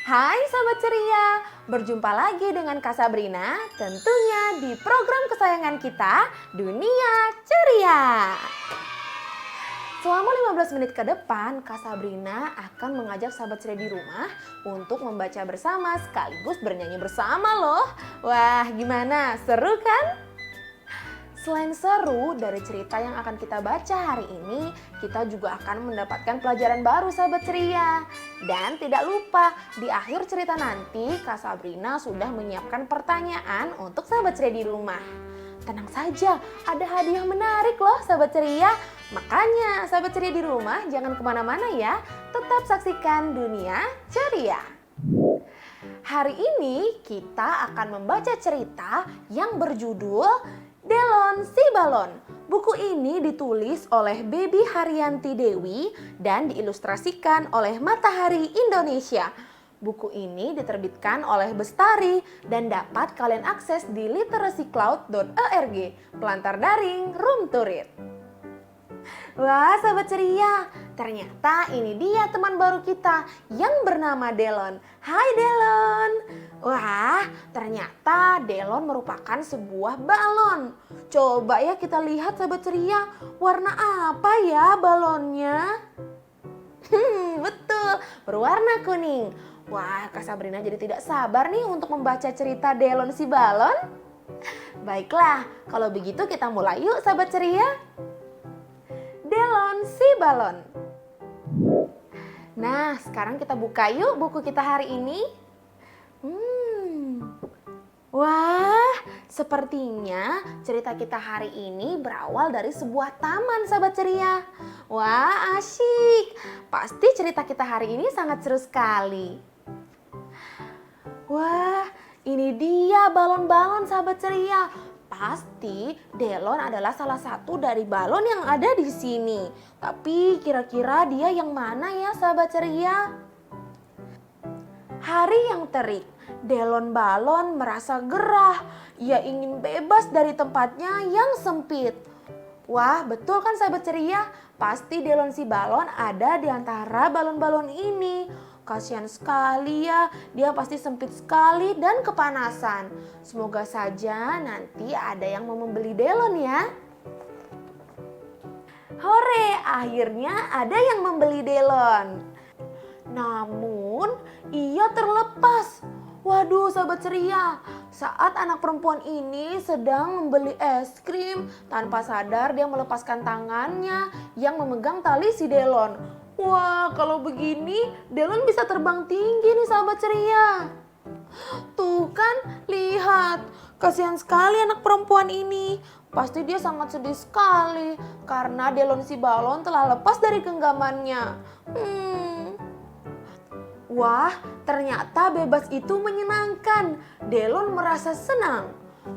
Hai Sobat Ceria, berjumpa lagi dengan Kak Sabrina tentunya di program kesayangan kita, Dunia Ceria. Selama 15 menit ke depan, Kak Sabrina akan mengajak sahabat ceria di rumah untuk membaca bersama sekaligus bernyanyi bersama loh. Wah, gimana? Seru kan? Selain seru dari cerita yang akan kita baca hari ini, kita juga akan mendapatkan pelajaran baru sahabat ceria. Dan tidak lupa, di akhir cerita nanti Kak Sabrina sudah menyiapkan pertanyaan untuk sahabat ceria di rumah. Tenang saja, ada hadiah menarik loh sahabat ceria. Makanya sahabat ceria di rumah jangan kemana-mana ya, tetap saksikan Dunia Ceria. Hari ini kita akan membaca cerita yang berjudul Delon si Balon. Buku ini ditulis oleh Baby Haryanti Dewi dan diilustrasikan oleh Matahari Indonesia. Buku ini diterbitkan oleh Bestari dan dapat kalian akses di literacycloud.org, pelantar daring Room to Read. Wah sahabat ceria, ternyata ini dia teman baru kita yang bernama Delon. Hai Delon. Wah, ternyata Delon merupakan sebuah balon. Coba ya kita lihat sahabat ceria, warna apa ya balonnya? Betul, berwarna kuning. Wah, Kak Sabrina jadi tidak sabar nih untuk membaca cerita Delon si Balon. Baiklah, kalau begitu kita mulai yuk sahabat ceria. Delon si Balon. Nah, sekarang kita buka yuk buku kita hari ini. Wah, sepertinya cerita kita hari ini berawal dari sebuah taman sahabat ceria. Wah, asyik. Pasti cerita kita hari ini sangat seru sekali. Wah, ini dia balon-balon sahabat ceria. Pasti Delon adalah salah satu dari balon yang ada di sini. Tapi kira-kira dia yang mana ya sahabat ceria? Hari yang terik, Delon balon merasa gerah. Ia ingin bebas dari tempatnya yang sempit. Wah, betul kan sahabat ceria? Pasti Delon si Balon ada di antara balon-balon ini. Kasihan sekali ya, dia pasti sempit sekali dan kepanasan. Semoga saja nanti ada yang mau membeli Delon ya. Hore, akhirnya ada yang membeli Delon. Namun, ia terlepas. Waduh sahabat ceria, saat anak perempuan ini sedang membeli es krim, tanpa sadar dia melepaskan tangannya yang memegang tali si Delon. Wah, kalau begini Delon bisa terbang tinggi nih sahabat ceria. Tuh kan, lihat. Kasihan sekali anak perempuan ini. Pasti dia sangat sedih sekali karena Delon si Balon telah lepas dari genggamannya. Wah, ternyata bebas itu menyenangkan. Delon merasa senang.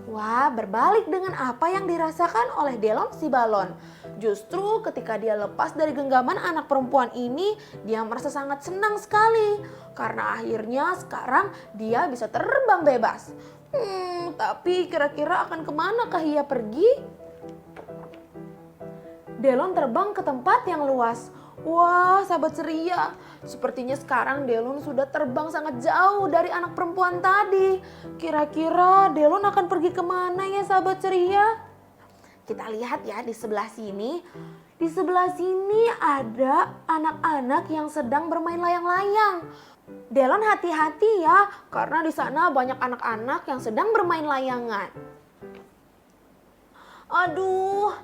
Wah, berbalik dengan apa yang dirasakan oleh Delon si Balon. Justru ketika dia lepas dari genggaman anak perempuan ini, dia merasa sangat senang sekali. Karena akhirnya sekarang dia bisa terbang bebas. Tapi kira-kira akan kemanakah ia pergi? Delon terbang ke tempat yang luas. Wah, sahabat ceria, sepertinya sekarang Delon sudah terbang sangat jauh dari anak perempuan tadi. Kira-kira Delon akan pergi kemana ya sahabat ceria? Kita lihat ya di sebelah sini. Di sebelah sini ada anak-anak yang sedang bermain layang-layang. Delon hati-hati ya, karena di sana banyak anak-anak yang sedang bermain layangan. Aduh,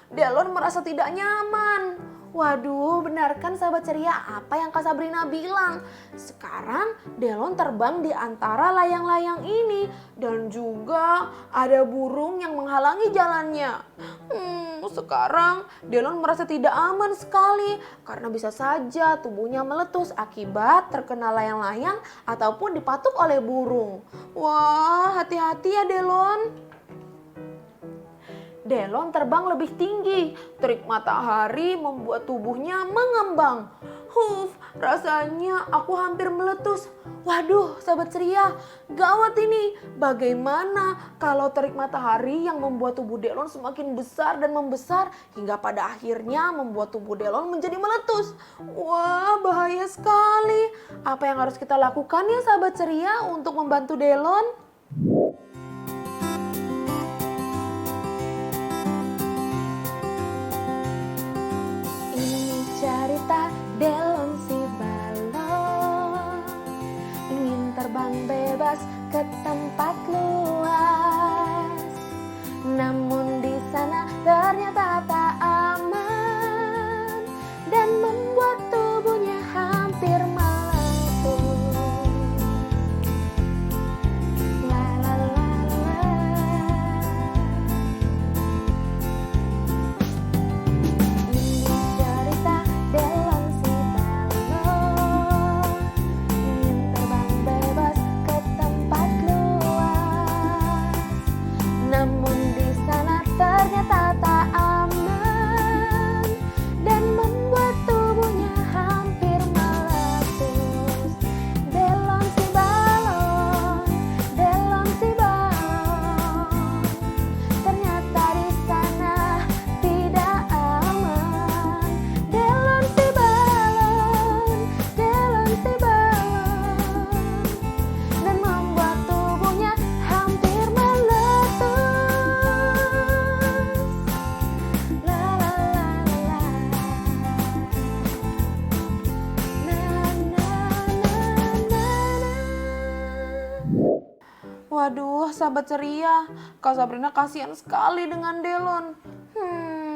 Delon merasa tidak nyaman. Waduh, benarkan sahabat ceria apa yang Kak Sabrina bilang? Sekarang Delon terbang di antara layang-layang ini dan juga ada burung yang menghalangi jalannya. Sekarang Delon merasa tidak aman sekali karena bisa saja tubuhnya meletus akibat terkena layang-layang ataupun dipatuk oleh burung. Wah, hati-hati ya Delon. Delon terbang lebih tinggi, terik matahari membuat tubuhnya mengembang. Rasanya aku hampir meletus. Waduh, sahabat ceria, gawat ini. Bagaimana kalau terik matahari yang membuat tubuh Delon semakin besar dan membesar hingga pada akhirnya membuat tubuh Delon menjadi meletus? Wah, bahaya sekali. Apa yang harus kita lakukan ya sahabat ceria untuk membantu Delon? Ini cerita Delon si balon, ingin terbang bebas ke tempat luas. Namun di sana ternyata tak aman dan membuat tubuhnya hampir meletus. La la la la. Ini cerita Delon si balon, ingin terbang bebas ke tempat luas. Namun di sana ternyata tak aman dan membuat tubuhnya hampir meletus. Delon si balon, Delon si balon, ternyata di sana tidak aman. Delon si balon, Delon si balon, dan membuat tubuhnya hampir meletus. La la la la. Na na na na na. Waduh, sahabat ceria, Kak Sabrina kasihan sekali dengan Delon.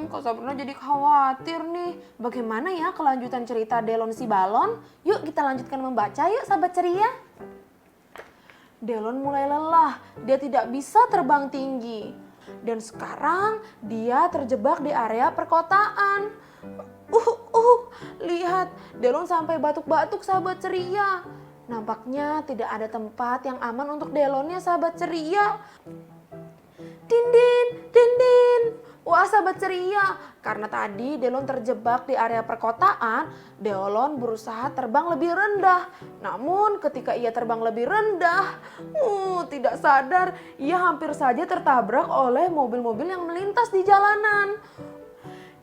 Kak Sabrina jadi khawatir nih. Bagaimana ya kelanjutan cerita Delon si balon? Yuk kita lanjutkan membaca yuk sahabat ceria. Delon mulai lelah, dia tidak bisa terbang tinggi. Dan sekarang dia terjebak di area perkotaan. Lihat, Delon sampai batuk-batuk sahabat ceria. Nampaknya tidak ada tempat yang aman untuk Delonnya sahabat ceria. Dindin, dindin. Wah sahabat ceria, karena tadi Delon terjebak di area perkotaan, Delon berusaha terbang lebih rendah. Namun ketika ia terbang lebih rendah, tidak sadar ia hampir saja tertabrak oleh mobil-mobil yang melintas di jalanan.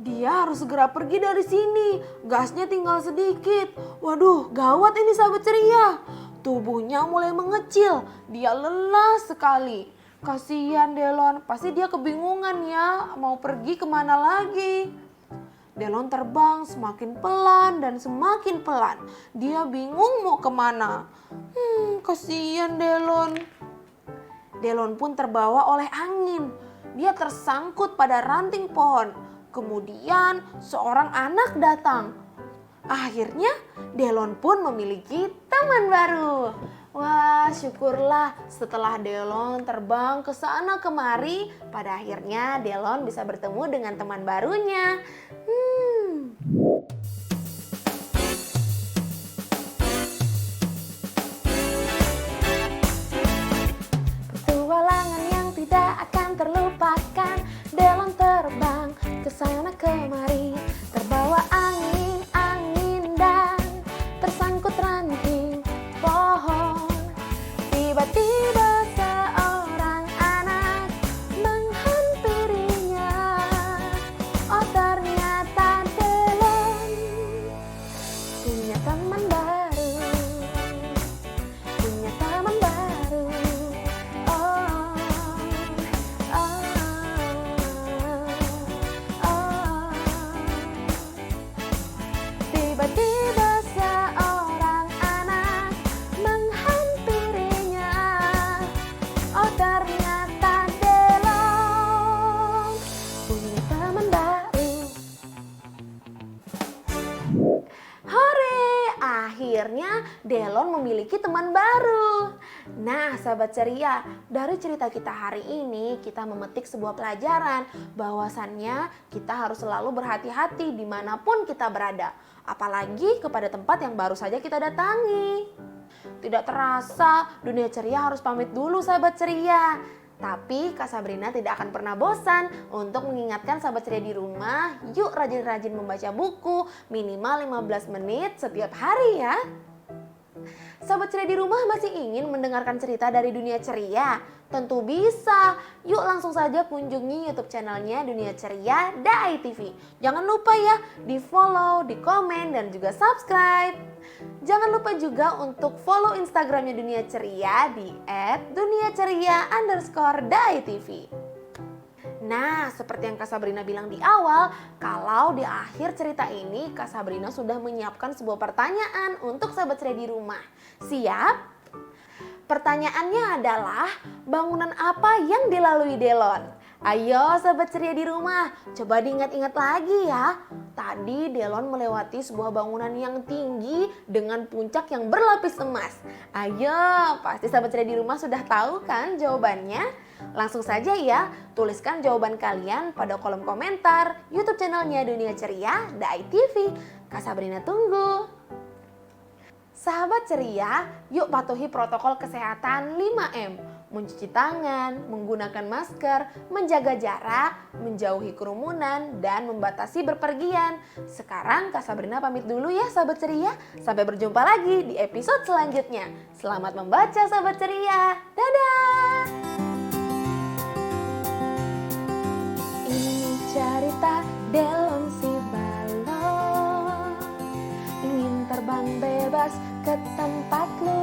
Dia harus segera pergi dari sini, gasnya tinggal sedikit. Waduh, gawat ini sahabat ceria. Tubuhnya mulai mengecil, dia lelah sekali. Kasihan Delon, pasti dia kebingungan ya, mau pergi kemana lagi. Delon terbang semakin pelan dan semakin pelan. Dia bingung mau kemana. Kasihan Delon. Delon pun terbawa oleh angin. Dia tersangkut pada ranting pohon. Kemudian seorang anak datang. Akhirnya Delon pun memiliki teman baru. Wah, syukurlah setelah Delon terbang ke sana kemari, pada akhirnya Delon bisa bertemu dengan teman barunya. Petualangan yang tidak akan terlupakan, Delon terbang ke sana kemari, terbawa angin dan tersangkut ranting pohon. Tiba-tiba seorang anak menghampirinya. Oh ternyata Delon punya teman baru. Punya teman baru. Oh, oh, oh. Tiba-tiba seorang anak menghampirinya. Oh ternyata Delon punya teman baru. Hore, akhirnya Delon memiliki teman baru. Nah sahabat ceria, dari cerita kita hari ini kita memetik sebuah pelajaran bahwasannya kita harus selalu berhati-hati dimanapun kita berada. Apalagi kepada tempat yang baru saja kita datangi. Tidak terasa dunia ceria harus pamit dulu sahabat ceria. Tapi Kak Sabrina tidak akan pernah bosan untuk mengingatkan sahabat ceria di rumah, yuk rajin-rajin membaca buku minimal 15 menit setiap hari ya. Sahabat ceria di rumah masih ingin mendengarkan cerita dari dunia ceria? Tentu bisa. Yuk langsung saja kunjungi YouTube channelnya Dunia Ceria Dai TV. Jangan lupa ya di follow, di komen, dan juga subscribe. Jangan lupa juga untuk follow Instagramnya Dunia Ceria di @duniaceria_DaiTV. Nah, seperti yang Kak Sabrina bilang di awal, kalau di akhir cerita ini Kak Sabrina sudah menyiapkan sebuah pertanyaan untuk sahabat ceria di rumah. Siap? Pertanyaannya adalah, bangunan apa yang dilalui Delon? Ayo sahabat ceria di rumah, coba diingat-ingat lagi ya. Tadi Delon melewati sebuah bangunan yang tinggi dengan puncak yang berlapis emas. Ayo, pasti sahabat ceria di rumah sudah tahu kan jawabannya? Langsung saja ya, tuliskan jawaban kalian pada kolom komentar YouTube channelnya Dunia Ceria Dai TV. Kak Sabrina tunggu. Sahabat ceria, yuk patuhi protokol kesehatan 5M. Mencuci tangan, menggunakan masker, menjaga jarak, menjauhi kerumunan, dan membatasi berpergian. Sekarang Kak Sabrina pamit dulu ya sahabat ceria. Sampai berjumpa lagi di episode selanjutnya. Selamat membaca sahabat ceria. Dadah! Ini cerita Delon si balon, ingin terbang bebas ke tempat luar.